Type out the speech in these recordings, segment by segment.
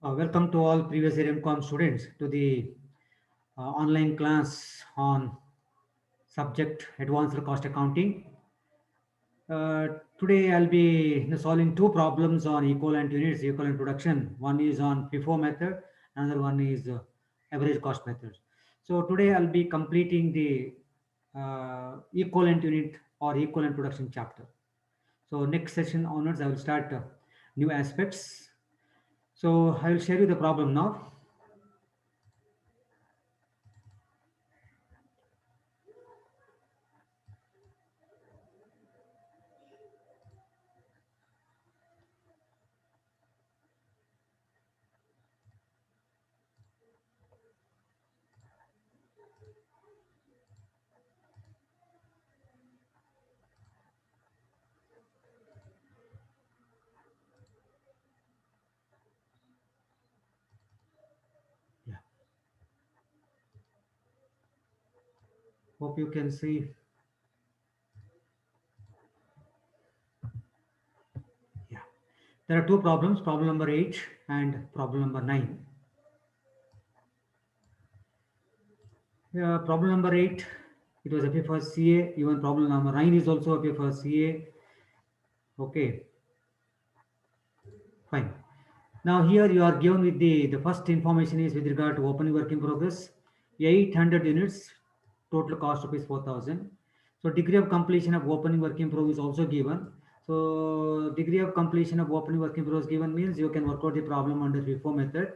Welcome to all previous year MCOM students to the online class on subject Advanced Cost Accounting. Today I'll be solving two problems on equivalent units, equivalent production. One is on FIFO method, another one is average cost method. So today I'll be completing the equivalent unit or equivalent production chapter. So next session onwards I will start new aspects. So I will share you the problem now. Yeah. Hope you can see. Yeah. There are two problems, problem number 8 and problem number 9. Problem number 8, it was appear for CA. Even problem number 9 is also appear for CA. Okay, fine. Now here you are given with the first information is with regard to opening work in progress, 800 units, total cost rupees 4,000. So degree of completion of opening work in progress is also given. So degree of completion of opening work in progress given means you can work out the problem under FIFO method.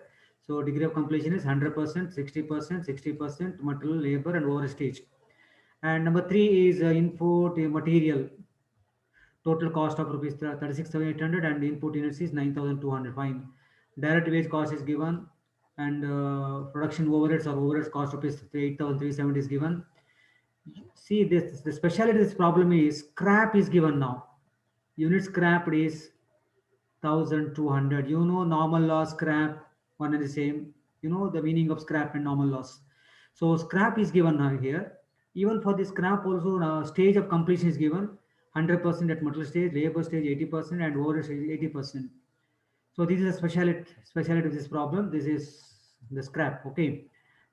So degree of completion is 100%, 60%, 60% material, labor and overstage. And number 3 is input material. Total cost of rupees 36,800 and input units is 9,200. Fine. Direct wage cost is given and production overheads or overheads cost rupees 8,370 is given. See this, the specialty of this problem is scrap is given now. Unit scrap is 1,200. You know normal loss, scrap, one and the same. You know the meaning of scrap and normal loss. So scrap is given now here. Even for the scrap also stage of completion is given. 100% at metal stage, labor stage 80% and overhead stage 80%. So this is a speciality of this problem. This is the scrap. Okay.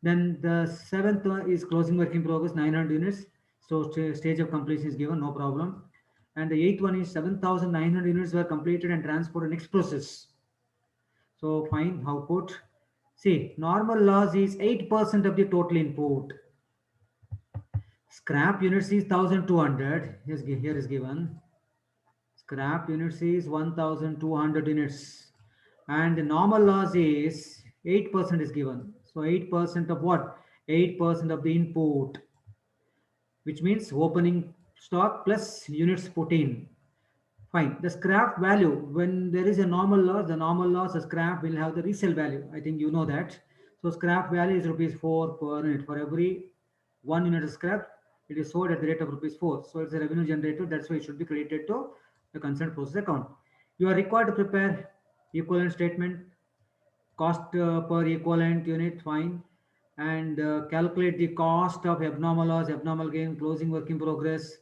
Then the seventh one is closing work in progress 900 units. So stage of completion is given, no problem. And the eighth one is 7,900 units were completed and transported next process. So fine, how put? See, normal loss is 8% of the total input. Scrap units is 1,200. Here is given. Scrap units is 1,200 units. And the normal loss is 8% is given. So 8% of what? 8% of the input, which means opening stock plus units put in. Fine. The scrap value, when there is a normal loss, the normal loss, the scrap will have the resale value. I think you know that. So scrap value is rupees 4 per unit. For every 1 unit of scrap, it is sold at the rate of rupees 4. So it's a revenue generator. That's why it should be credited to the concerned process account. You are required to prepare equivalent statement, cost per equivalent unit, fine, and calculate the cost of abnormal loss, abnormal gain, closing work in progress,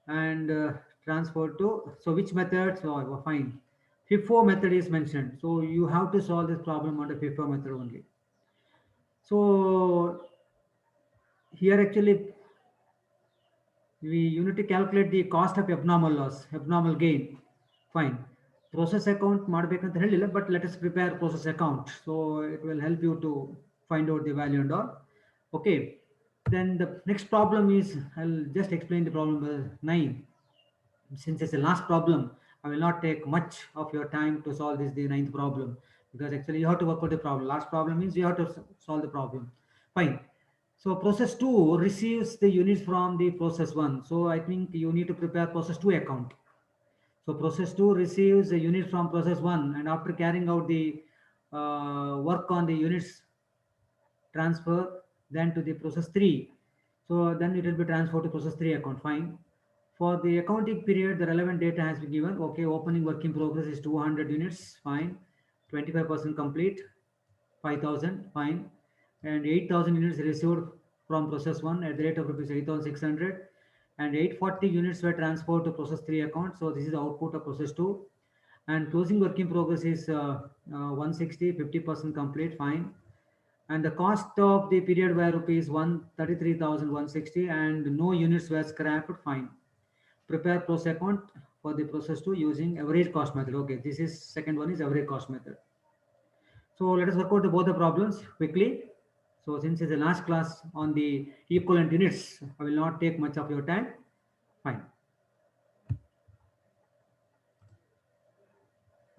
and transfer to, so which methods? Oh, fine. FIFO method is mentioned. So you have to solve this problem under FIFO method only. So here actually you need to calculate the cost of abnormal loss, abnormal gain. Fine. Process account ಮಾಡಬೇಕಂತ ಹೇಳಿಲ್ಲ, but let us prepare process account. So it will help you to find out the value and all. Okay. Then the next problem is, I'll just explain the problem 9. Since it's the last problem, I will not take much of your time to solve the ninth problem, because actually you have to work out the problem. Last problem means you have to solve the problem. Fine. So process 2 receives the units from the process 1. So I think you need to prepare process 2 account. So process 2 receives the unit from process 1, and after carrying out the work on the units transfer then to the process 3. So then it will be transferred to process 3 account. Fine. For the accounting period, the relevant data has been given. Okay, opening work in progress is 200 units. Fine. 25% complete. 5,000. Fine. And 8,000 units received from process 1 at the rate of rupees 8,600. And 840 units were transferred to process 3 account. So this is the output of process 2. And closing work in progress is 160, 50% complete, fine. And the cost of the period were rupees 133,160 and no units were scrapped, fine. Prepare process account for the process 2 using average cost method. Okay, this is second one is average cost method. So let us work out both the problems quickly. So since it's the last class on the equivalent units, I will not take much of your time. Fine.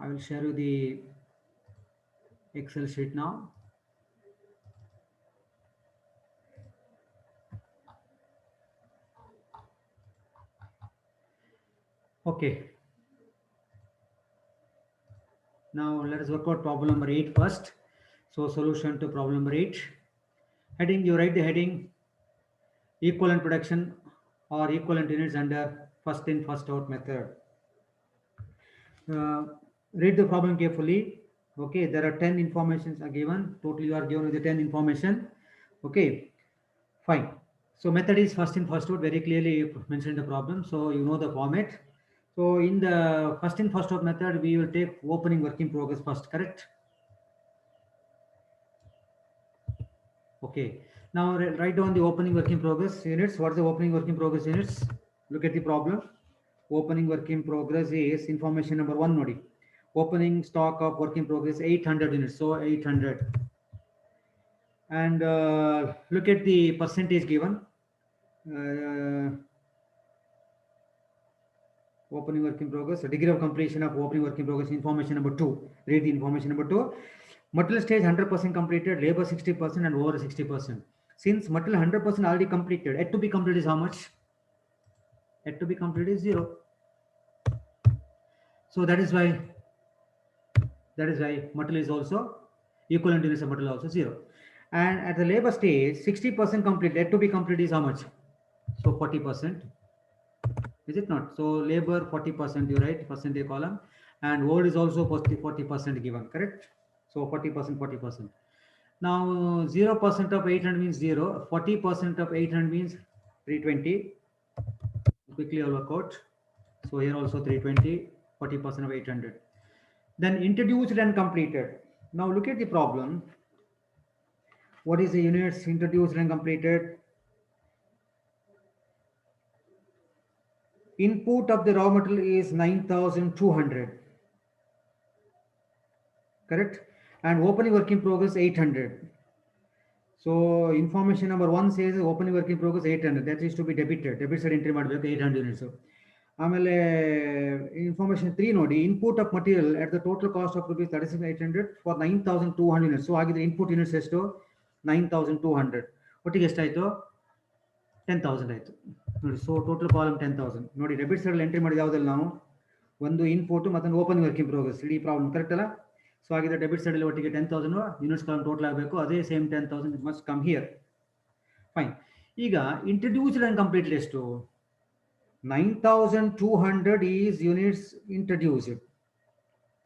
I will share you the Excel sheet now. Okay. Now let us work out problem number 8 first. So solution to problem number 8. Heading, you write the heading equivalent production or equivalent units under first in first out method. Read the problem carefully. Okay, there are 10 informations are given. Totally you are given with the 10 information. Okay, fine. So method is first in first out, very clearly mentioned in the problem. So you know the format. So in the first in first out method, we will take opening work in progress first, correct? Okay. Now write down the opening work in progress units. What is the opening work in progress units? Look at the problem. Opening work in progress is information number 1 nodi. Opening stock of work in progress 800 units. So 800. And look at the percentage given. Opening work in progress, degree of completion of opening work in progress, information number 2. Read the information number 2. Material stage 100% completed, labor 60% and over 60%. Since material 100% already completed, yet to be completed is how much? Yet to be completed is 0. So that is why material is also equivalent units of material also 0. And at the labor stage, 60% complete, yet to be completed is how much? So 40%. Is it not? So labor 40%, you write percentage column, and old is also 40% given, correct? So 40%, 40%. Now 0% of 800 means 0. 40% of 800 means 320. Quickly I'll work out. So here also 320, 40% of 800. Then introduced and completed. Now look at the problem. What is the units introduced and completed? Input of the raw material is 9,200. Correct? And opening work in progress 800. So information number 1 says opening work in progress 800. That is to be debited. Debit side entry ಮಾಡಬೇಕು 800 units. ಆಮೇಲೆ information 3 ನೋಡಿ, input of material at the total cost of rupees 36,800 for 9,200 units. So ಆಗಿದ್ರೆ input units ಎಷ್ಟು? 9,200. ಒಟ್ಟಿಗೆ ಎಷ್ಟಾಯಿತು? 10,000 ಆಯಿತು ನೋಡಿ. So total column 10,000 ನೋಡಿ. ಡೆಬಿಟ್ ಸೈಡ್ ಎಂಟ್ರಿ ಮಾಡಿದ ಯಾವುದಲ್ಲ ನಾವು? ಒಂದು ಇನ್ಪುಟ್ ಮತ್ತು ಓಪನಿಂಗ್ ವರ್ಕ್ ಇನ್ ಪ್ರೋಗ್ರೆಸ್. ಇಡೀ ಪ್ರಾಬ್ಲಮ್ ಕರೆಕ್ಟ್ ಅಲ್ಲ? ಸೊ ಹಾಗಿದ್ರೆ ಡೆಬಿಟ್ ಸೈಡ್ ಅಲ್ಲಿ ಒಟ್ಟಿಗೆ 10,000 ಯೂನಿಟ್ಸ್ ಕಾಲಮ್ ಟೋಟಲ್ ಆಗಬೇಕು. ಅದೇ same 10,000 must come here. Fine. ಈಗ ಇಂಟ್ರಡ್ಯೂಸ್ಡ್ ಅಂಡ್ ಕಂಪ್ಲೀಟೆಡ್ ಎಷ್ಟು? 9,200 ಈಸ್ ಯೂನಿಟ್ಸ್ ಇಂಟ್ರಡ್ಯೂಸ್ಡ್.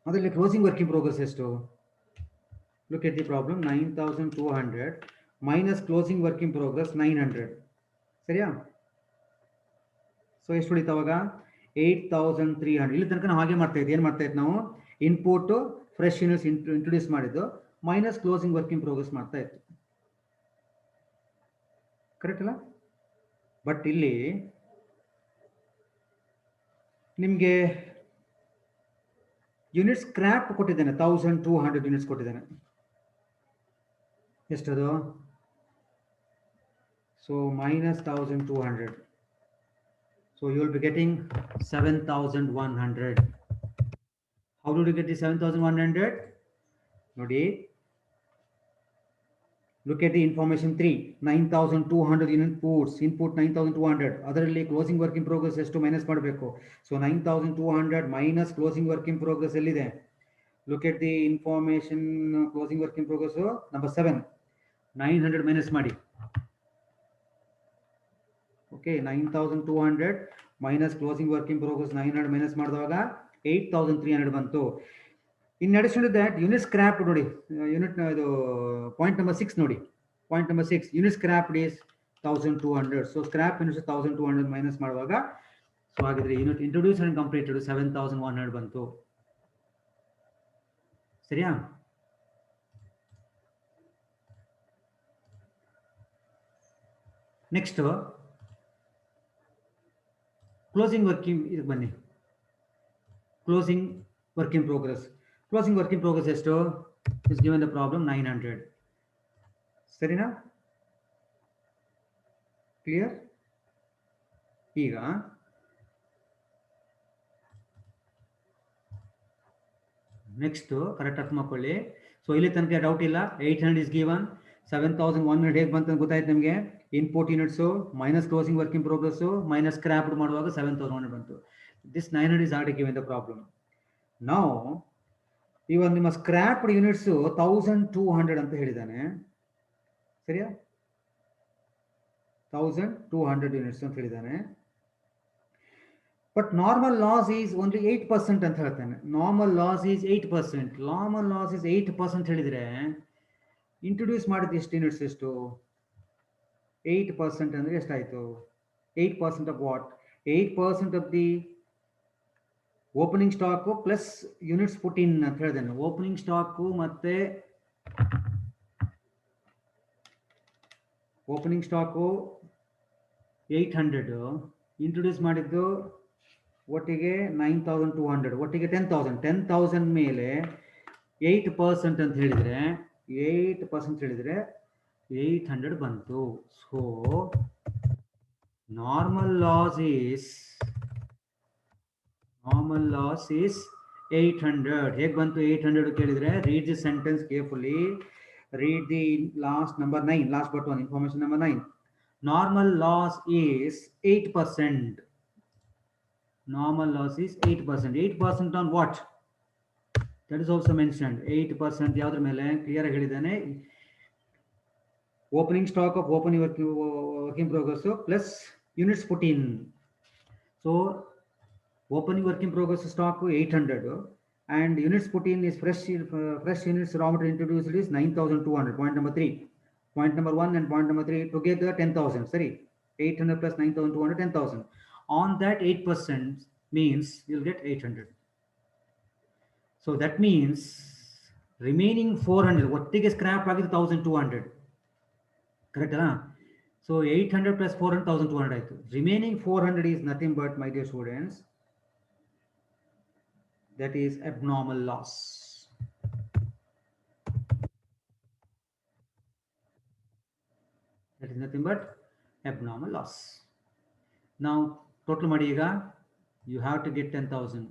ಅದರಲ್ಲಿ ಕ್ಲೋಸಿಂಗ್ ವರ್ಕ್ ಇನ್ ಪ್ರೋಗ್ರೆಸ್ ಎಷ್ಟು? Look at the problem. 9,200 minus closing work in progress 900. ಸರಿಯಾ? ಸೊ ಎಷ್ಟು ಉಳಿತು ಅವಾಗ? 8,300. ಇಲ್ಲಿ ತನಕ ನಾವು ಹಾಗೆ ಮಾಡ್ತಾ ಇದ್ವಿ. ಏನು ಮಾಡ್ತಾ ಇತ್ತು ನಾವು? ಇನ್ಪುಟ್ ಫ್ರೆಶ್ ಯೂನಿಟ್ಸ್ ಇಂಟ್ರೊಡ್ಯೂಸ್ ಮಾಡಿದ್ದು minus closing work in progress ಮಾಡ್ತಾ ಇತ್ತು. ಕರೆಕ್ಟ್ ಅಲ್ಲ? ಬಟ್ ಇಲ್ಲಿ ನಿಮಗೆ ಯೂನಿಟ್ಸ್ ಸ್ಕ್ರ್ಯಾಪ್ ಕೊಟ್ಟಿದ್ದಾನೆ. 1,200 ಯೂನಿಟ್ಸ್ ಕೊಟ್ಟಿದ್ದಾನೆ. ಎಷ್ಟದು? So minus 1,200. So you will be getting 7,100. How do you get the 7,100? Nodi. Look at the information 3. 9,200 inputs. Input 9,200. Otherly closing work in progress has to minus ಮಾಡಬೇಕು. So 9,200 minus closing work in progress ಎಲ್ಲಿದೆ? Look at the information closing work in progress number 7. 900 minus ಮಾಡಿ. Okay, 9,200 minus closing work in progress 900 minus ಮಾಡಿದಾಗ 8,300 ಬಂತು. In addition to that, unit scrapped ನೋಡಿ. Unit ಇದು point number 6 ನೋಡಿ. Point number 6, unit scrapped is 1,200. So scrap units 1,200 minus ಮಾಡುವಾಗ, so ಹಾಗಿದ್ರೆ unit introduce and completed 7,100 ಬಂತು. ಸರಿಯಾ? ನೆಕ್ಸ್ಟ್ ಕ್ಲೋಸಿಂಗ್ ವರ್ಕಿಂಗ್ ಇದಕ್ಕೆ ಬನ್ನಿ. Closing work in progress. Closing work in progress ಎಷ್ಟು? Is given the problem 900. ಸರಿನಾ? Clear? ಈಗ ನೆಕ್ಸ್ಟ್ ಕರೆಕ್ಟ್ ಅರ್ಥ ಮಾಡ್ಕೊಳ್ಳಿ. ಸೊ ಇಲ್ಲಿ ತನಕ ಡೌಟ್ ಇಲ್ಲ. 800 ಇಸ್ ಗಿವನ್. 7100 ಹೇಗೆ ಬಂತ ಗೊತ್ತಾಯ್ತು ನಿಮಗೆ. Input units minus closing work in progress minus scrapped ಮಾಡುವಾಗ 7100 ಬಂತು. This 900 is already given the problem. ನಾವು ಇವಾಗ ನಿಮ್ಮ ಸ್ಕ್ರಾಪ್ಡ್ ಯೂನಿಟ್ಸು 1200 ಅಂತ ಹೇಳಿದ್ದಾನೆ. ಸರಿಯಾ? 1200 ಯೂನಿಟ್ಸ್ ಅಂತ ಹೇಳಿದ್ದಾನೆ. But normal loss is only 8% ಅಂತ ಹೇಳ್ತಾನೆ. Normal loss is 8%. Normal loss is 8% ಹೇಳಿದ್ರೆ ಇಂಟ್ರೊಡ್ಯೂಸ್ ಮಾಡಿದ ಎಷ್ಟು ಯೂನಿಟ್ಸ್ ಎಷ್ಟು? 8% ಅಂದರೆ ಎಷ್ಟಾಯಿತು? 8% of what? 8% of the opening stock plus units put in ಅಂತ ಹೇಳಿದ್ದೇನೆ. ಓಪನಿಂಗ್ ಸ್ಟಾಕು ಮತ್ತೆ ಓಪನಿಂಗ್ ಸ್ಟಾಕು 800, ಇಂಟ್ರೊಡ್ಯೂಸ್ ಮಾಡಿದ್ದು ಒಟ್ಟಿಗೆ 9200, ಒಟ್ಟಿಗೆ 10,000. 10,000 ಮೇಲೆ 8% ಅಂತ ಹೇಳಿದರೆ 8% ಹೇಳಿದರೆ 800 ಬಂತು. So normal loss is 800. ಹೇಗೆ ಬಂತು 800 ಕೇಳಿದರೆ, read the sentence carefully. Read the last number 9, last but one, information number 9. Normal loss is 8%. Normal loss is 8%. 8% on what? That is also mentioned. 8% ಯಾವ್ದ್ರ ಮೇಲೆ ಕ್ಲಿಯರ್ ಆಗಿ ಹೇಳಿದ್ದಾನೆ. Opening stock of opening working progress plus units put in. So opening working progress stock 800 and units put in is fresh units raw material introduced is 9200. Point number 3. Point number 1 and point number 3 together 10,000. Sorry, 800 plus 9200, 10,000. On that 8% means you'll get 800. So that means remaining 400 ಒಟ್ಟಿಗೆ scrap ಆಗಿದೆ 1200. Correct ಅಲ್ಲ? So 800 plus 400 1200 ಆಯಿತು. Remaining 400 is nothing but, my dear students, that is abnormal loss. That is nothing but abnormal loss. Now total ಮಾಡಿ ಈಗ you have to get 10,000.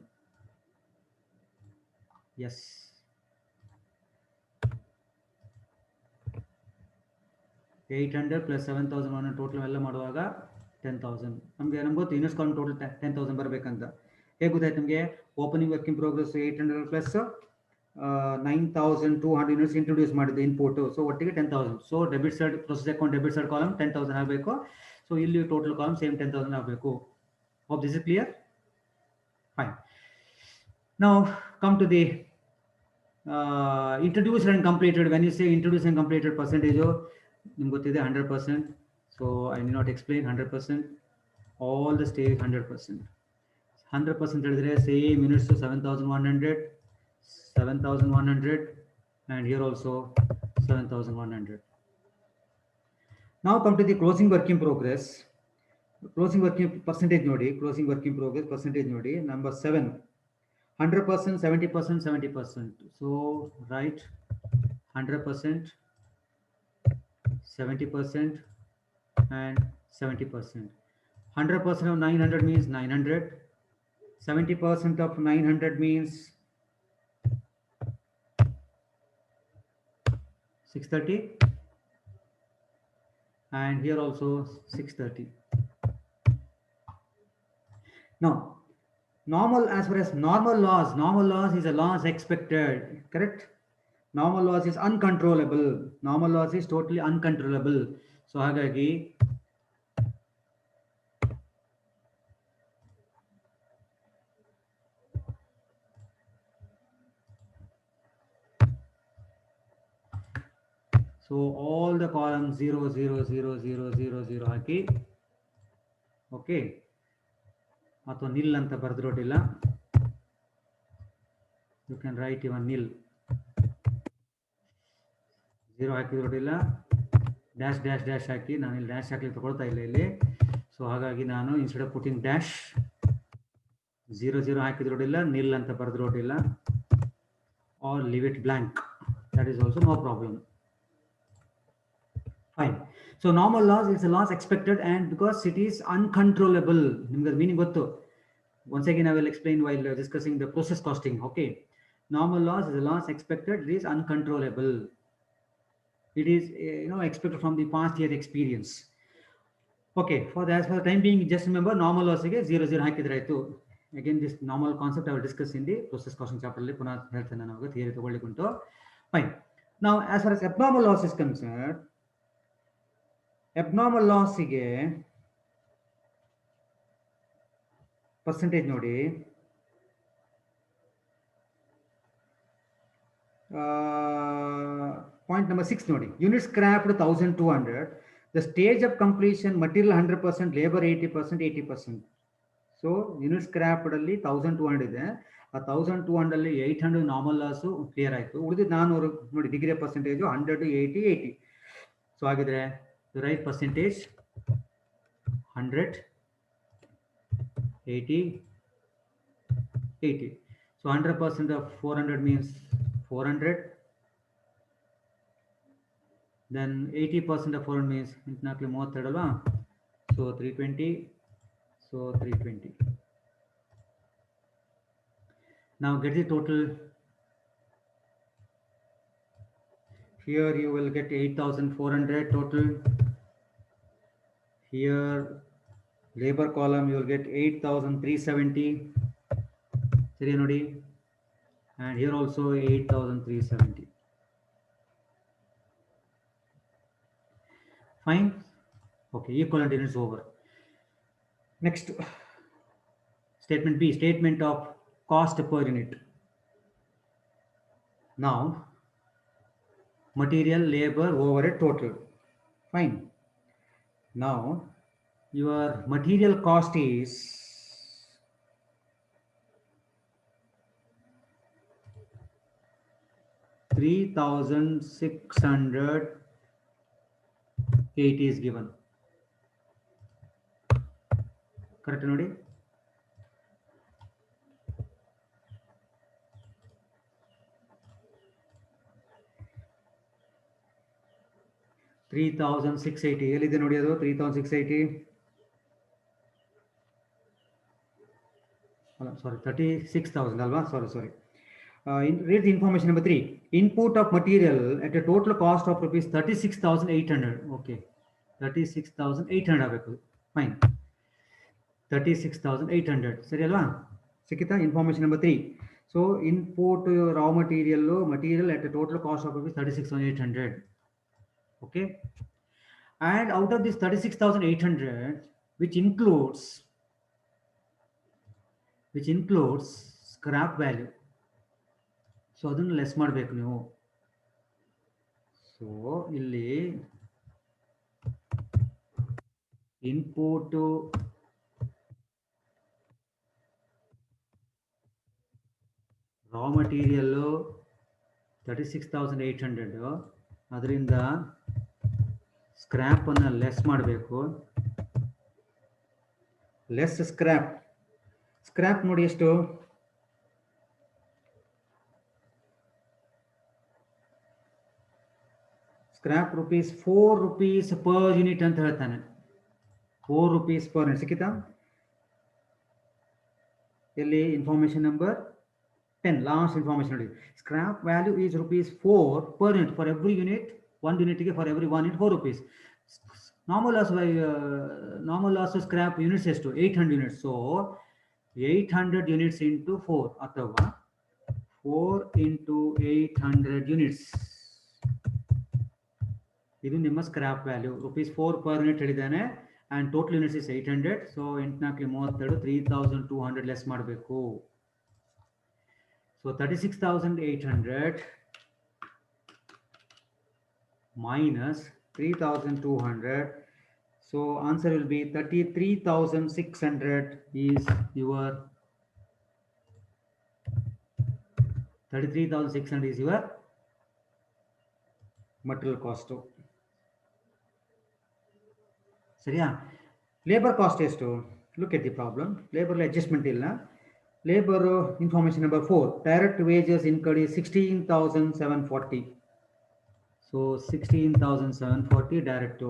Yes, 800 plus 7,100 total ಎಲ್ಲ ಮಾಡುವಾಗ 10,000. ನಮಗೆ ಗೊತ್ತು ಯೂನಿಟ್ಸ್ ಕಾಲಮ್ ಟೋಟಲ್ 10,000 ಬರಬೇಕಂತ. ಹೇಗೆ ಗೊತ್ತಾಯ್ತು ನಿಮಗೆ? Opening working progress 800 plus 9,200 units introduce ಮಾಡಿದ್ದು ಇನ್ಪುಟ್. ಸೊ ಒಟ್ಟಿಗೆ 10,000. So debit side process account debit side column 10,000 ಆಗಬೇಕು. ಸೊ ಇಲ್ಲಿ ಟೋಟಲ್ ಕಾಲಮ್ ಸೇಮ್ 10,000 ಆಗಬೇಕು. Hope this is clear? Fine. Now come to the introduced and completed. When you say introduce and completed percentage ನಿಮ್ಗೆ ಗೊತ್ತಿದೆ 100%. So I will not explain. 100%, all the stage 100%. 100% ಹೇಳಿದ್ರೆ same units 7,100, 7,100 and here also 7,100. Now come to the closing work in progress. Closing work in percentage ನೋಡಿ. Closing work in progress percentage ನೋಡಿ. Number 7, 100%, 70%, 70%. So write 100%, 70% and 70%. 100% of 900 means 900. 70% of 900 means 630, and here also 630. Now normal, as far as normal loss is a loss expected, correct? Normal loss is uncontrollable. Normal loss is totally uncontrollable. So ಹಾಗಾಗಿ so all the columns 0 0 0 0 0 0 ಹಾಕಿ, okay, ಅಥವಾ nil ಅಂತ ಬರೆದಿರೋಟಿಲ್ಲ. You can write even nil. 0 ಹಾಕಿದ್ರೊಟ್ಟಿಲ್ಲ, dash dash dash ಹಾಕಿ ನಾನು ಇಲ್ಲಿ dash ಹಾಕಿ ತಗೊಳ್ತಾ ಇಲ್ಲ ಇಲ್ಲಿ. ಸೊ ಹಾಗಾಗಿ ನಾನು ಇನ್ಸ್ಟೆಡ್ ಆಫ್ ಪುಟಿಂಗ್ ಡ್ಯಾಶ್ 0 ಹಾಕಿದ್ರೊಟ್ಟಿಲ್ಲ, ನಿಲ್ ಅಂತ ಬರೆದ್ರೊಟ್ಟಿಲ್ಲ, or leave it blank, that is also no problem. Fine. So normal loss is a loss expected, and because it is uncontrollable, nimge meaning gottu. Once again I will explain while discussing the process costing. Okay, normal loss is a loss expected, it is uncontrollable, it is expected from the past year experience. Okay, for the as for the time being, just remember normal loss ಗೆ 0 ಹಾಕಿದ್ರೆ ಆಯ್ತು. Again, this normal concept I will discuss in the process costing chapter ಅಲ್ಲಿ ಪುನಃ ಹೇಳ್ತೇನೆ ನಾನು, theory ತಗೊಳ್ಳಿಕ್ಕೆ ಉಂಟು. Fine. Now as far as abnormal loss is concerned, abnormal loss ಗೆ ಪರ್ಸೆಂಟೇಜ್ ನೋಡಿ, ಪಾಯಿಂಟ್ ನಂಬರ್ 6 ನೋಡಿ, unit ಸ್ಕ್ರಾಪ್ಡ್ 1200, the stage of completion material 100%, labor 80%, 80%. So unit ಸ್ಕ್ರಾಪ್ಡ್ ಅಲ್ಲಿ 1200 ಇದೆ, ಆ 1200 ಅಲ್ಲಿ 800 ನಾರ್ಮಲ್ ಲಾಸ್ ಕ್ಲಿಯರ್ ಆಯ್ತು, ಉಳಿದಿದ್ದು 400 ನೋಡಿ ಡಿಗ್ರಿ ಪರ್ಸೆಂಟೇಜ್ 100 80 80. ಸೊ ಹಾಗಿದ್ರೆ the right percentage 100 80 80. So 100% of 400 means 400, then 80% of 400 means 32 ಅಲ್ವಾ, so 320, so 320. Now get the total. Here you will get 8400 total. Here labor column you will get 8370. Seri nodi, and here also 8370. Fine. Okay, equivalent units over. Next, statement B, statement of cost per unit. Now material, labor, overhead total. Fine. Now your material cost is 3680 is given. Correct nodi? $3,680 ಎಲ್ಲಿದೆ ನೋಡಿ, ಅದು 3680 ಅಲ್ಲ ಸಾರಿ 36,000 ಅಲ್ವಾ, ಸಾರಿ. Read the information number 3. Input of material at a total cost of rupees 36,800. Okay, 36,800 ಆಗಬೇಕು. Fine, 36,800 ಸರಿ ಅಲ್ವಾ, ಸಿಕ್ಕಿತಾ information number 3. So input raw material at a total cost of rupees 36,800. Okay, and out of this 36,800 which includes scrap value, so ಅದನ್ನು less ಮಾಡಬೇಕು ನೀವು. So ಇಲ್ಲಿ input raw material 36,800, ಅದರಿಂದ scrap ಅನ್ನು ಲೆಸ್ ಮಾಡಬೇಕು. ಲೆಸ್ ಸ್ಕ್ರ್ಯಾಪ್ ನೋಡಿ ಎಷ್ಟು, scrap rupees 4 rupees per unit ಅಂತ ಹೇಳ್ತಾನೆ. 4 rupees per unit ಸಿಕ್ಕಿತಾ? ಎಲ್ಲಿ ಇನ್ಫಾರ್ಮೇಶನ್ ನಂಬರ್ 10 ಲಾಸ್ಟ್ ಇನ್ಫಾರ್ಮೇಶನ್ ನೋಡಿ, scrap value is rupees 4 per unit for every unit, 1 unit ಗೆ for every 1 unit 4 rupees. Normal loss scrap units ಎಷ್ಟು, 800 units. So 800 units into 4 ಅಥವಾ 4 into 800 units, ಇದು ನಿಮ್ಮ scrap value. rupees 4 per unit ಹೇಳಿದ್ದಾನೆ, and total units is 800. So 8×32 3,200 less ಮಾಡಬೇಕು. So 36,800 minus 3,200. So answer will be 33,600 is your 33,600 is your material cost ಸರಿಯಾ. Labour cost ಎಷ್ಟು? Look at the problem. Labour adjustment ಇಲ್ಲ. Labour information number 4, direct wages incurred is 16,740. So 16,740 direct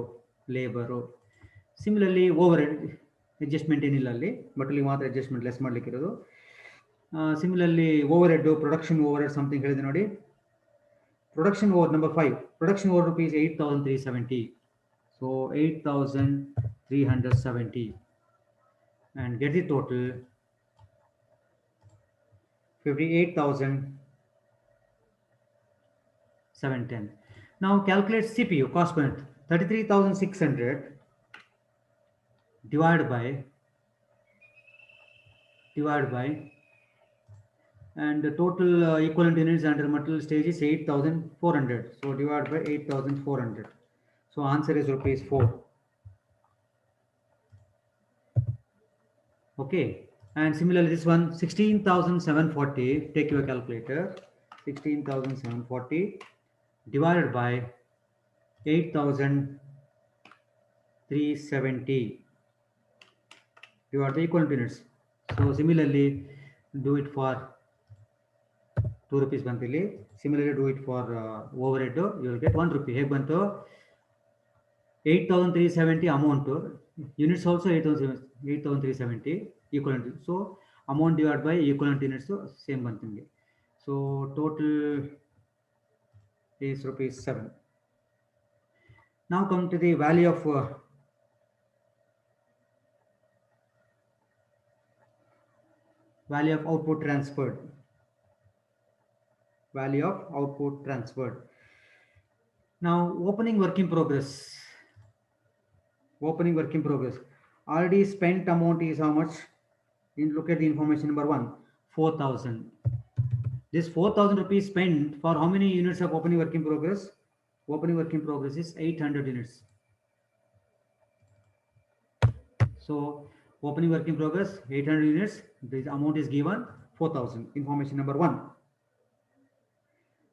labour. Similarly over adjustment ಏನಿಲ್ಲ ಅಲ್ಲಿ, but ಇಲ್ಲಿ ಮಾತ್ರ adjustment less ಮಾಡಲಿಕ್ಕಿರೋದು. Similarly overhead, production overhead something ಹೇಳಿದೆ ನೋಡಿ. Production over number 5, production over rupees 8,370. So 8,370 and get the total 58,710. Now calculate CPU cost per unit. 33,600 divided by and the total equivalent units under material stage is 8,400. So divided by 8,400. So answer is rupees 4. Okay. And similarly this one 16,740. Take your calculator. 16,740 divided by 8,370 divided by equivalent units. So similarly do it for 2 rupees bantili. Similarly do it for overhead. You will get 1 rupee. Hege bantu 8,370 amount, units also 8,370 equivalent. So amount divided by equivalent units same bantunge. So total is rupees 7. Now come to the value of output transferred. Value of output transferred. Now opening work in progress. Already spent amount is how much? Look at the information number 1, 4,000. This 4,000 rupees spent for how many units of opening work in progress? Opening work in progress is 800 units. So opening work in progress 800 units. This amount is given 4,000. Information number 1.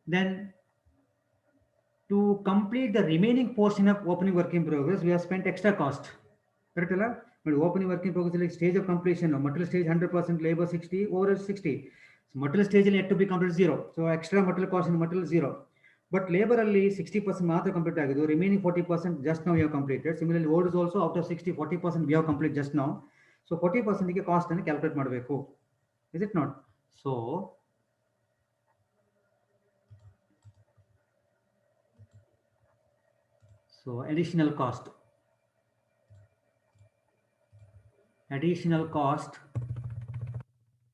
Then to complete the remaining portion of opening work in progress, we have spent extra cost. Correct alla? But opening work in progress like stage of completion, material stage 100%, labor 60, overhead 60. So material stage yet to be completed 0. So extra material cost in material 0. But labor alli 60% ಮಾತ್ರ complete ಆಗಿದ್ದು, remaining 40% just now we have completed. Similarly overhead is also out of 60, 40% we have completed just now. So 40% ಗೆ cost ಅನ್ನು calculate ಮಾಡಬೇಕು. Is it not? So additional cost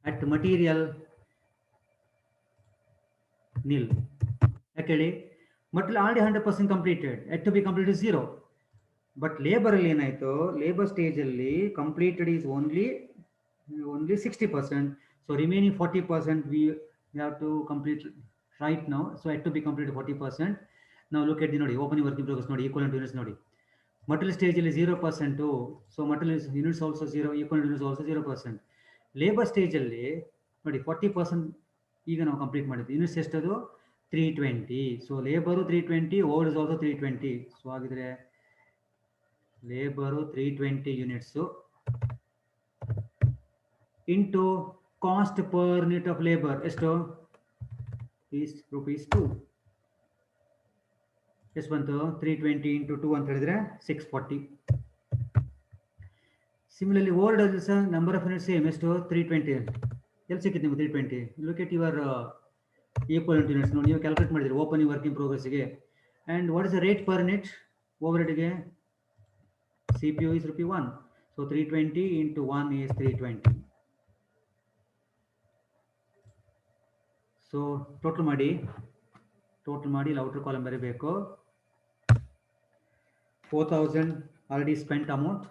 at material nil. Actually material already 100% completed, yet to be completed 0. But labor alli enaito, labor stage alli completed is only 60%. So remaining 40% we have to complete right now. So yet to be completed 40%. Now look at the nodi opening work in progress nodi, equivalent units nodi. Material stage is 0%. So material units also 0, equivalent units also 0%. Labor stage alli ನೋಡಿ 40% ಈಗ ನಾವು complete ಮಾಡಿದ್ವಿ. Units ಎಷ್ಟದು 320. So labour 320, over is also 320. So ಹಾಗಿದ್ರೆ labour 320 units into cost per unit of labour ಎಷ್ಟು? Is rupees 2. ಎಷ್ಟು ಬಂತು? 320 into 2 ಅಂತ ಹೇಳಿದ್ರೆ 640. Similarly overhead also number of units same ಎಷ್ಟು? 320. ಎಲ್ಲಿ ಸಿಕ್ಕಿತ್ತು ನಿಮಗೆ 320? Look at your equivalent units. ನೋಡಿ ನೀವು ಕ್ಯಾಲ್ಕುಲೇಟ್ ಮಾಡಿದ್ರಿ ಓಪನಿಂಗ್ ವರ್ಕ್ ಇನ್ ಪ್ರೋಗ್ರೆಸ್ಗೆ. And what is the rate per unit ಓವರ್ಹೆಡ್ಗೆ? CPU is rupee 1. So 320 into 1 is 320. So total ಮಾಡಿ outer column ಬರೀಬೇಕು. 4,000 already spent amount.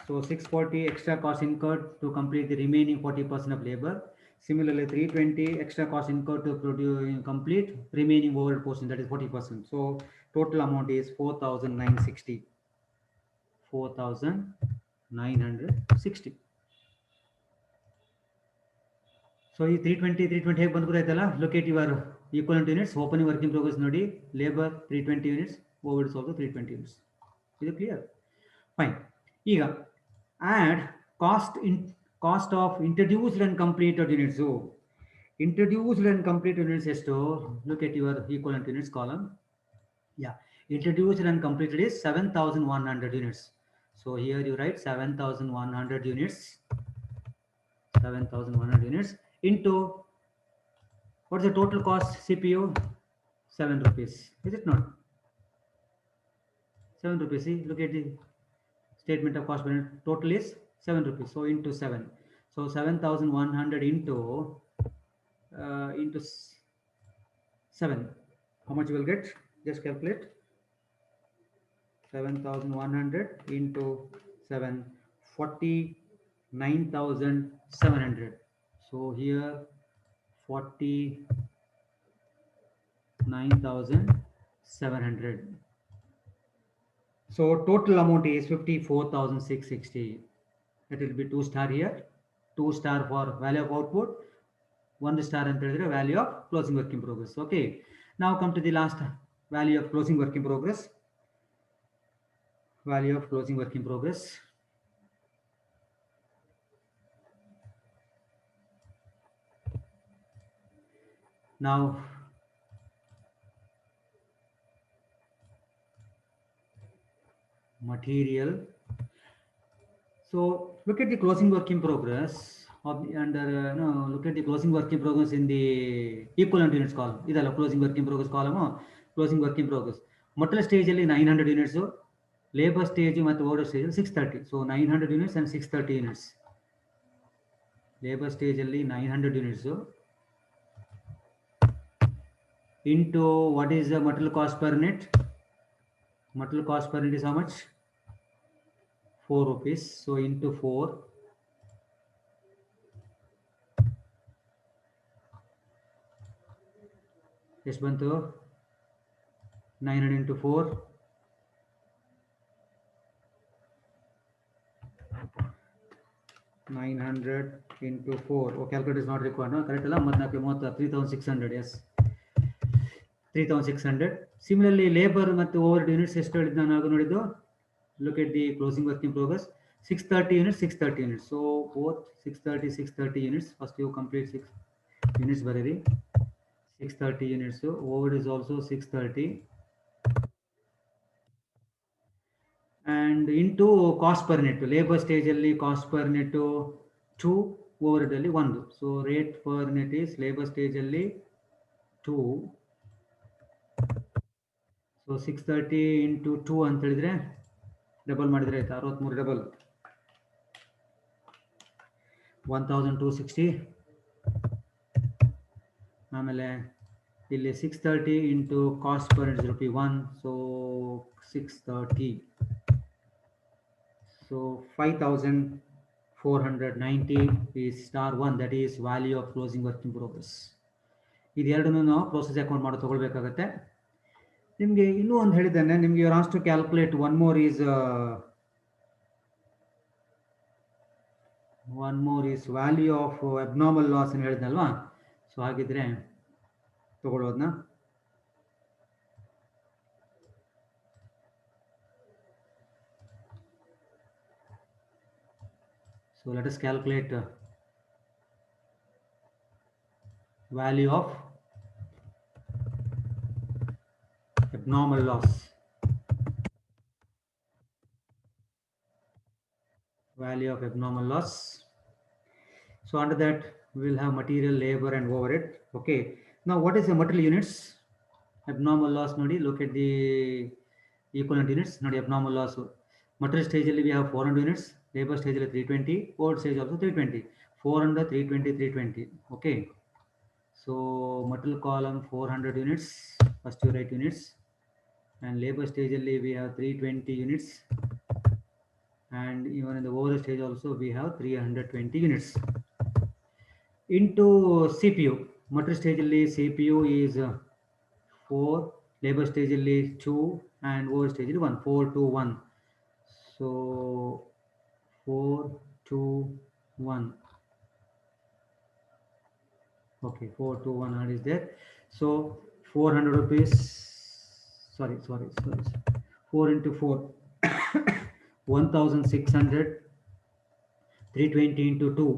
So 640 extra cost incurred to complete the remaining 40% of labor. Similarly 320 extra cost incurred to complete remaining overhead portion, that is 40%. So total amount is 4,960. 4,960. So ಈ 320 ಹೇಗೆ ಬಂದ್ಬಿಡೈತಲ್ಲ? Look at your equivalent units, opening work in progress nodi, labor 320 units, overhead is also 320 units. Is it clear? Fine. ಈಗ add cost of introduced and completed units. So introduced and completed units ಎಷ್ಟು? Look at your equivalent units column. Yeah, introduced and completed is 7,100 units. So here you write 7,100 units, 7,100 units into what's the total cost CPU? 7 rupees. Is it not? 7 rupees. See, look at the statement of cost per unit. Total is 7 rupees. So into 7. So 7,100 into 7. How much you will get? Just calculate. 7,100 into 7, 49,700. So here 49,700. So total amount is 54,660. That will be 2 star here, 2 star for value of output, 1 star and value of closing work in progress. Okay, now come to the last value of closing work in progress. Value of closing work in progress. Now material. So look at the closing work in progress of the under no, look at the closing work in progress in the equivalent units column. Idalla closing work in progress column, closing work in progress. Material stage ಅಲ್ಲಿ 900 units, labor stage ಮತ್ತು order stage 630. So 900 units and 630 units. Labor stage ಅಲ್ಲಿ 900 units into what is the material cost per unit? Material cost per unit is how much? 4 rupees. So into 4. ಎಷ್ಟು ಬಂತು? 900 into 4. 900 into 4. Oh, calculator is not required. No, correct. 3,600. Yes, 3,600. Similarly, labor ಮತ್ತು overhead units ಎಷ್ಟು ಹೇಳಿದ್ದು ನಾನು ಆಗ ನೋಡಿದ್ದು? Look at the closing work in progress. 630 units, 630 units. So both 630, 630 units. First you complete 6 units. Barari 630 units. So overhead is also 630. And into cost per unit. Labor stage ಅಲ್ಲಿ cost per unit 2, overhead ಅಲ್ಲಿ 1. So rate per unit is labor stage ಅಲ್ಲಿ 2. So 630 into 2 ಅಂತ ಹೇಳಿದ್ರೆ double ಮಾಡಿದ್ರೆ ಆಯ್ತು 63 double 1,260. ಆಮೇಲೆ ಇಲ್ಲಿ 630 into cost per unit is rupee 1. So 630. So 5,490 is star 1. That is value of closing work in progress. ಇದೆರಡನ್ನು ನಾವು process account ಮಾಡಿ ತಗೊಳ್ಬೇಕಾಗತ್ತೆ. ನಿಮಗೆ ಇನ್ನೂ ಒಂದು ಹೇಳಿದ್ದೇನೆ, ನಿಮಗೆ you has to calculate one more is value of abnormal loss ಅಂತ ಹೇಳಿದ್ನಲ್ವಾ. So ಹಾಗಿದ್ರೆ ತಗೊಳ್ಳೋದನ್ನ so let us calculate value of abnormal loss. Value of abnormal loss. So under that we will have material, labor and overhead. Okay, now what is the material units? Abnormal loss nodi, look at the equivalent units. Nodi abnormal loss material stage alli we have 400 units, labor stage alli 320, overhead stage also 320. 400, 320, 320. Okay, so material column 400 units, first you write units, and labor stage alli we have 320 units, and even in the overhead stage also we have 320 units. Into CPU, material stage alli CPU is 4, labor stage alli 2, and overhead stage alli 1. 4 to 1. So 4 to 1. Okay, 42100 is there. So 400 rupees. Sorry. 4 into 4. 1600. 320 into 2.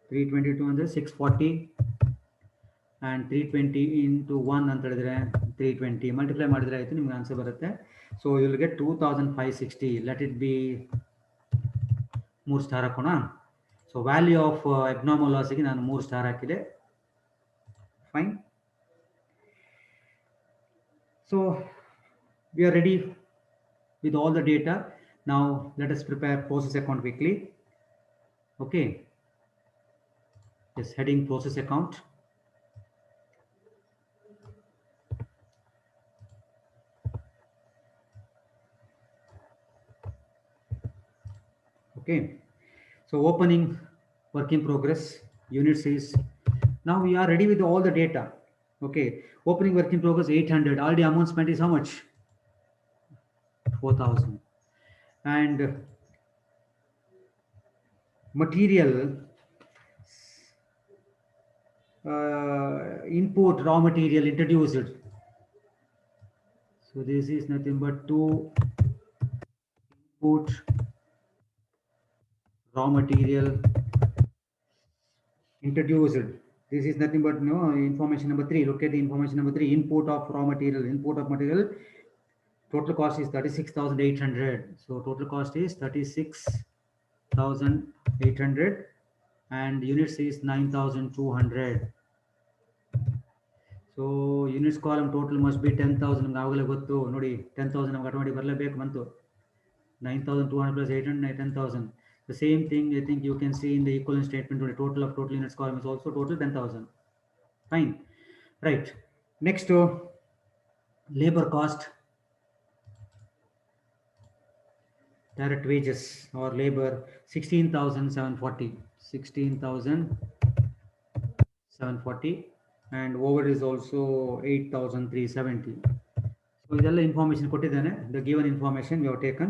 322 ಅಂದರೆ 640 and 320 into 1 ಅಂತ ಹೇಳಿದ್ರೆ 320 multiply ಮಾಡಿದ್ರೆ ಆಯಿತು ನಿಮ್ಗೆ answer ಬರುತ್ತೆ. So you will get 2560. Let it be 3 star ಹಾಕೋಣ. So value of abnormal ಲಾಸ್ಗೆ ನಾನು 3 ಸ್ಟಾರ್ ಹಾಕಿದೆ. Fine. So we are ready with all the data. Now let us prepare process account quickly. Okay. Yes, heading process account. Okay. So opening work in progress units is, now we are ready with all the data. Okay. Opening work in progress 800. Already amount spent is how much? 4,000. And material input raw material introduced. So this is nothing but 2 input raw material introduced. This is nothing but information number 3. Look at the information number 3. Input of raw material. Input of material. Total cost is 36,800. So total cost is 36,800 and units is 9,200. So units column total must be 10,000. ನಮ್ಗೆ ಆವಾಗಲೇ ಗೊತ್ತು ನೋಡಿ 10,000 ನಮ್ಗೆ automatic ಬರಲೇಬೇಕು ಬಂತು. 9,200 plus 800 10,000. The same thing I think you can see in the equivalent statement today. Total of total units column is also total 10,000. Fine. Right. Next labor cost. Direct wages or labor 16,740. 16,740 and over is also 8,370. So idella information kottidane. The given information we have taken.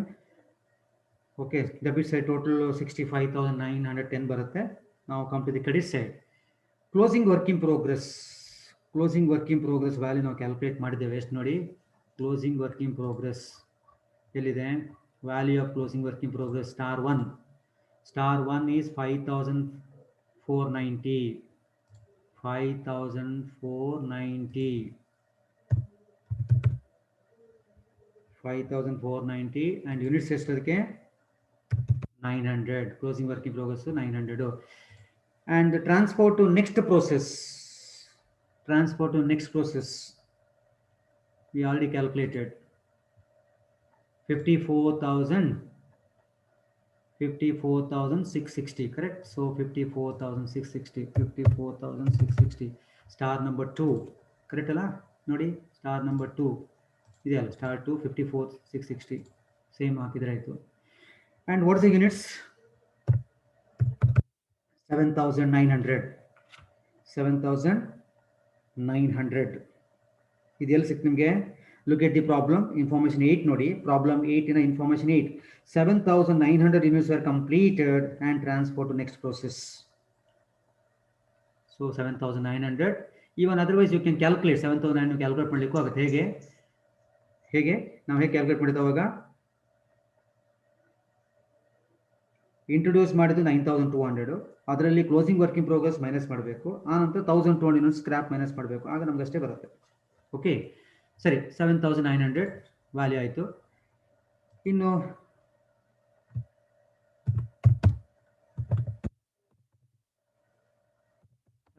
Okay, debit side total 65,910 barutte. Now come to the credit side. Closing work in progress. Closing work in progress value ನಾವು calculate ಮಾಡಿದ್ದೇವೆ. ಎಷ್ಟು ನೋಡಿ, closing work in progress ಎಲ್ಲಿದೆ? Value of closing work in progress star 1. Star 1 is 5,490. 5,490. 5,490 and units ಎಷ್ಟದಕ್ಕೆ 900. Closing work in progress 900. And the transfer to next process. Transfer to next process. We already calculated 54,660, correct? So 54,660. 54,660. Star number 2. Correct alla? Nodi, star number 2. Ideal star 2 54,660. Same hakidre aitu. And what is the units? 7,900. 7,900. Ideal sikku nimge. Look at the problem. Information 8 nodi. Problem 8 in information 8. 7,900 units were completed and transferred to next process. So 7,900. Even otherwise you can calculate 7,900 calculate ಮಾಡಲಿಕ್ಕೂ ಆಗುತ್ತೆ. ಹೇಗೆ ನಾವು ಹೇಗೆ calculate ಮಾಡಿದ ಅವಾಗ introduce ಮಾಡಿದ್ದು 9,200. ಅದರಲ್ಲಿ closing work in progress minus ಮಾಡಬೇಕು. ಆ ನಂತರ 1,200 ಯೂನಿಟ್ಸ್ ಸ್ಕ್ರಾಪ್ ಮೈನಸ್ ಮಾಡಬೇಕು. ಆಗ ನಮ್ಗೆ ಅಷ್ಟೇ ಬರುತ್ತೆ. ಓಕೆ, ಸರಿ. 7,900 ವ್ಯಾಲ್ಯೂ ಆಯಿತು. ಇನ್ನು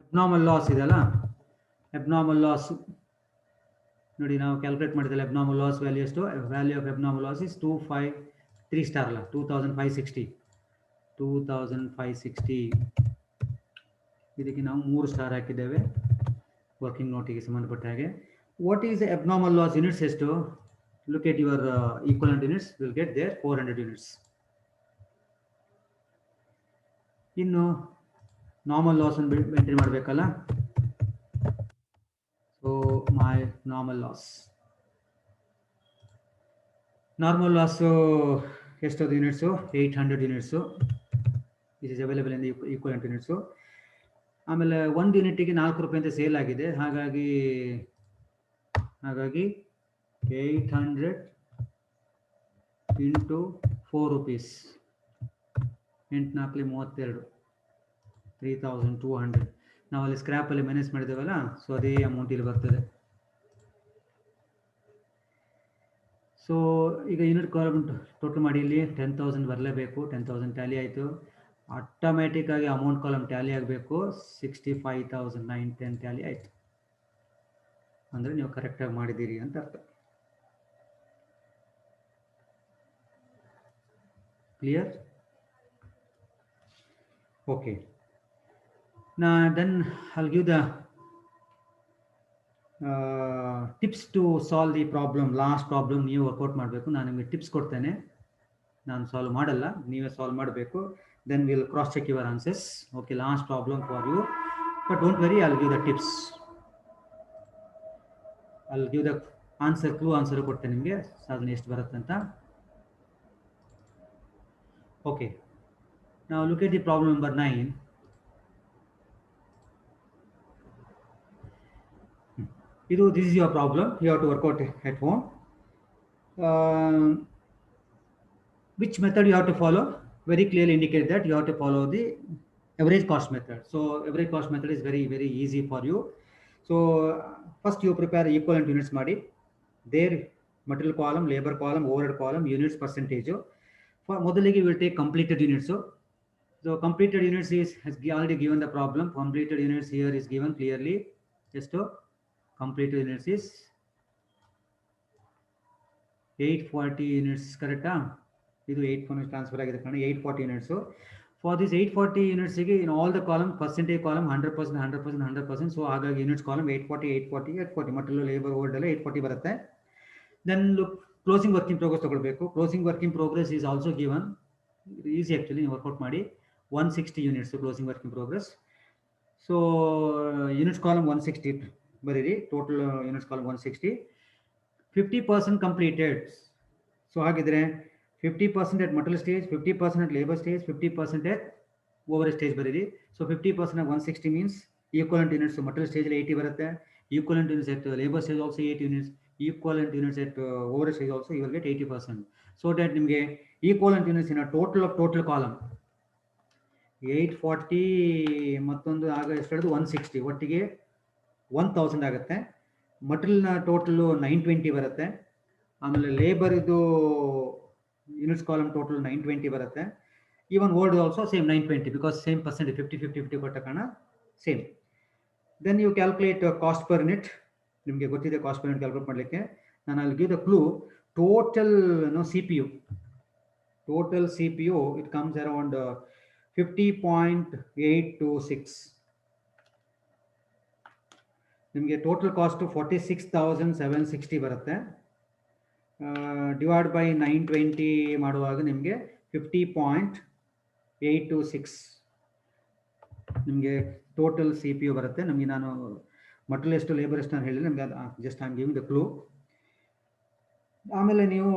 ಅಬ್ನಾರ್ಮಲ್ ಲಾಸ್ ಇದೆಯಲ್ಲ, ಅಬ್ನಾರ್ಮಲ್ ಲಾಸ್ ನೋಡಿ ನಾವು ಕ್ಯಾಲ್ಕುಲೇಟ್ ಮಾಡಿದಲ್ಲ. ಅಬ್ನಾರ್ಮಲ್ ಲಾಸ್ ವ್ಯಾಲ್ಯೂ ಎಷ್ಟು? Value of abnormal loss is 3 star ಅಲ್ಲ, 2,560. 2,560. ಇದಕ್ಕೆ ನಾವು 3 ಸ್ಟಾರ್ ಹಾಕಿದ್ದೇವೆ ವರ್ಕಿಂಗ್ ನೋಟಿಗೆ ಸಂಬಂಧಪಟ್ಟ ಹಾಗೆ. What is abnormal loss units ಎಷ್ಟು? Look at your equivalent units, will get there 400 units. ಇನ್ನು ನಾರ್ಮಲ್ ಲಾಸ್ ಅನ್ನು ಎಂಟ್ರಿ ಮಾಡಬೇಕಲ್ಲ. ಸೊ ಮೈ ನಾರ್ಮಲ್ ಲಾಸ್ ಎಷ್ಟೊಂದು units? 800 units. This is available in the equivalent units. So ಆಮೇಲೆ 1 ಯೂನಿಟಿಗೆ 4 ರೂಪಾಯಿ ಅಂತ sale ಆಗಿದೆ. ಹಾಗಾಗಿ 800 ಇಂಟು 4 rupees, 8 4 32, 3200. ನಾವು ಅಲ್ಲಿ ಸ್ಕ್ರ್ಯಾಪಲ್ಲಿ ಮೈನಸ್ ಮಾಡಿದ್ದೇವಲ್ಲ, ಸೊ ಅದೇ ಅಮೌಂಟ್ ಇಲ್ಲಿ ಬರ್ತದೆ. ಸೊ ಈಗ ಯೂನಿಟ್ ಕಾಲಮ್ ಟೋಟಲ್ ಮಾಡಿ ಇಲ್ಲಿ 10,000 ಬರಲೇಬೇಕು. 10,000 ಟ್ಯಾಲಿ ಆಯಿತು. ಆಟೋಮ್ಯಾಟಿಕ್ ಆಗಿ ಅಮೌಂಟ್ ಕಾಲಮ್ ಟ್ಯಾಲಿ ಆಗಬೇಕು. 65,910 ಟ್ಯಾಲಿ ಆಯಿತು. ಅಂದರೆ ನೀವು ಕರೆಕ್ಟಾಗಿ ಮಾಡಿದ್ದೀರಿ ಅಂತ ಅರ್ಥ. Clear? Okay. Then I'll give the tips to solve the problem. Last problem ನೀವು ವರ್ಕೌಟ್ ಮಾಡಬೇಕು. ನಾನು ನಿಮಗೆ ಟಿಪ್ಸ್ ಕೊಡ್ತೇನೆ, ನಾನು ಸಾಲ್ವ್ ಮಾಡಲ್ಲ, ನೀವೇ ಸಾಲ್ವ್ ಮಾಡಬೇಕು. Then we'll cross check your answers. Okay, last problem for you, but don't worry, I'll give the tips. I'll give the answer, clue answer ಕೊಡ್ತೇನೆ ನಿಮಗೆ, ಸಾಧನೆ ಎಷ್ಟು ಬರುತ್ತೆ ಅಂತ. Okay, now look at the problem number 9. This is your problem. You have to work out at home. Which method you have to follow? Very clearly indicate that you have to follow the average cost method. So average cost method is very, very easy for you. So first you prepare equivalent units ಮಾಡಿ. There material column, labor column, overhead column, units percentage. For ಮೊದಲಿಗೆ we will take completed units. So completed units has already given the problem. Completed units here is given clearly. Just to completed units is 840 units, correct? ಇದು 840 transfer ಆಗಿದೆ ಕಾರಣ 840 units. For this 840 ಯೂನಿಟ್ಸ್ಗೆ in all the column percentage column 100%, 100%, 100%. So ಹಾಗಾಗಿ units column 840 material labour overhead ಎಲ್ಲ 840 ಬರುತ್ತೆ. Then closing work in progress ತಗೊಳ್ಬೇಕು. Closing work in progress is also given. Easy actually, ನೀವು workout ಮಾಡಿ. 160 units closing work in progress. So units column 160 ಬರೀರಿ. Total units column 160. 50% completed. So ಹಾಗಿದ್ರೆ 50% at material stage, 50% at labor stage, 50% at overhead stage ಬರೀರಿ. So 50% of 160 means equivalent units material stage 80 ಬರುತ್ತೆ. Equivalent units at labor stage also 8 units. Equivalent units at overhead stage also you will get 80%. So that ನಿಮಗೆ equivalent units in a total column 840 ಮತ್ತೊಂದು ಆಗ ಎಷ್ಟು 160 ಒಟ್ಟಿಗೆ 1000 ಆಗುತ್ತೆ. ಮಟೀರಿಯಲ್ನ total 920 ಬರುತ್ತೆ. ಆಮೇಲೆ labour ಇದು ಯೂನಿಟ್ಸ್ ಕಾಲಮ್ ಟೋಟಲ್ 920 ಬರುತ್ತೆ. Even word also same 920 because same percent 50-50 ಕೊಟ್ಟ ಕಾರಣ ಸೇಮ್. Then you calculate cost per unit. ನಿಮಗೆ ಗೊತ್ತಿದೆ ಕಾಸ್ಟ್ ಪರ್ ಯೂನಿಟ್ ಕ್ಯಾಲ್ಕುಲೇಟ್ ಮಾಡಲಿಕ್ಕೆ. ನಾನು ಅಲ್ಲಿ give the clue. Total C P U it comes around 50.826. ನಿಮಗೆ ಟೋಟಲ್ ಕಾಸ್ಟ್ 46,760 ಬರುತ್ತೆ. ಡಿವೈಡ್ ಬೈ 920 ಮಾಡುವಾಗ ನಿಮಗೆ 50.826 ನಿಮಗೆ ಟೋಟಲ್ ಸಿ ಪಿ ಯು ಬರುತ್ತೆ. ನಮಗೆ ನಾನು ಮಟೀರಿಯಲ್ ಎಷ್ಟು ಲೇಬರ್ ಎಷ್ಟು ಅಂತ ಹೇಳಿದ್ರೆ ನಮಗೆ just I am giving the clue. ಆಮೇಲೆ ನೀವು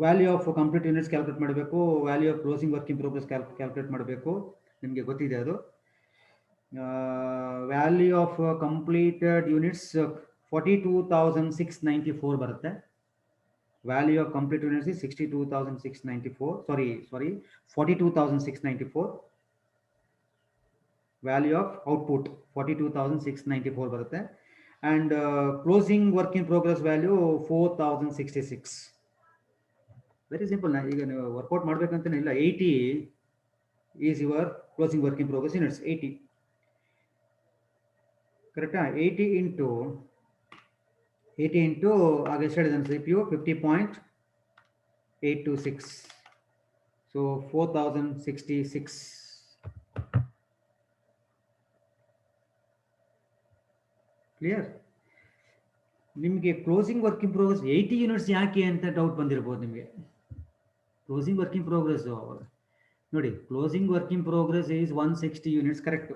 value of complete units calculate ಮಾಡಬೇಕು. Value of closing work in progress calculate ಮಾಡಬೇಕು. ನಿಮಗೆ ಗೊತ್ತಿದೆ ಅದು. ವ್ಯಾಲ್ಯೂ ಆಫ್ ಕಂಪ್ಲೀಟೆಡ್ ಯೂನಿಟ್ಸ್ 42,694 ಬರುತ್ತೆ. Value of complete units is 62,694. Sorry, 42,694. Value of output 42,694 ಬರುತ್ತೆ. And closing work in progress value 4,066. Very simple. ಈಗ ನೀವು workout ಮಾಡ್ಬೇಕಂತಾನೆ ಇಲ್ಲ. 80 is your closing work in progress units. 80 ಕರೆಕ್ಟಾ? 80 into ಆಗ ಎಷ್ಟು ಹೇಳಿದಾನೆ C P U 50.826. So 4066. Clear? ನಿಮಗೆ closing work in progress 80 units ಯಾಕೆ ಅಂತ ಡೌಟ್ ಬಂದಿರ್ಬೋದು ನಿಮಗೆ. ಕ್ಲೋಸಿಂಗ್ ವರ್ಕ್ ಇನ್ ಪ್ರೋಗ್ರೆಸ್ ನೋಡಿ, closing work in progress is 160 units correct.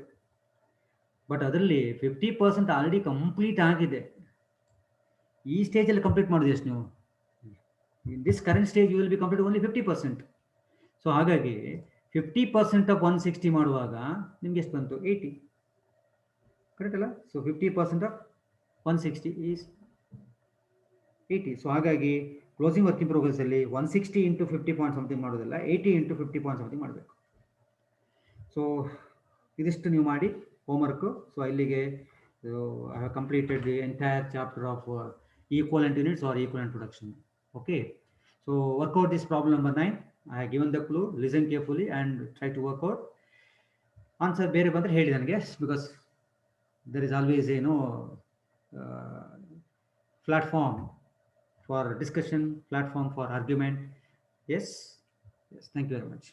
But ಅದರಲ್ಲಿ 50% ಆಲ್ರೆಡಿ ಕಂಪ್ಲೀಟ್ ಆಗಿದೆ. ಈ ಸ್ಟೇಜಲ್ಲಿ ಕಂಪ್ಲೀಟ್ ಮಾಡೋದು ಎಷ್ಟು ನೀವು? In this current stage you will be complete only 50%. So ಹಾಗಾಗಿ 50% ಆಫ್ 160 ಮಾಡುವಾಗ ನಿಮ್ಗೆ ಎಷ್ಟು ಬಂತು? 80. ಕರೆಕ್ಟ್ ಅಲ್ಲ? So 50% of 160 is 80. ಸೊ ಹಾಗಾಗಿ ಕ್ಲೋಸಿಂಗ್ ವರ್ಕಿಂಗ್ ಪ್ರೋಗ್ರೆಸ್ಸಲ್ಲಿ 160 ಇಂಟು 50 ಪಾಯಿಂಟ್ ಸಮಥಿಂಗ್ ಮಾಡೋದಿಲ್ಲ, 80 ಇಂಟು 50 ಪಾಯಿಂಟ್ ಸಮಥಿಂಗ್ ಮಾಡಬೇಕು. ಸೊ ಇದಿಷ್ಟು ನೀವು ಮಾಡಿ ಹೋಮ್ವರ್ಕು. ಸೊ ಇಲ್ಲಿಗೆ I have completed the entire chapter of equivalent units or equivalent production. Okay, so work out this problem number 9. I have given the clue, listen carefully and try to work out. Answer ಬೇರೆ ಬಂದರೆ ಹೇಳಿ ನನಗೆ, because there is always a platform for discussion, platform for argument. Yes, thank you very much.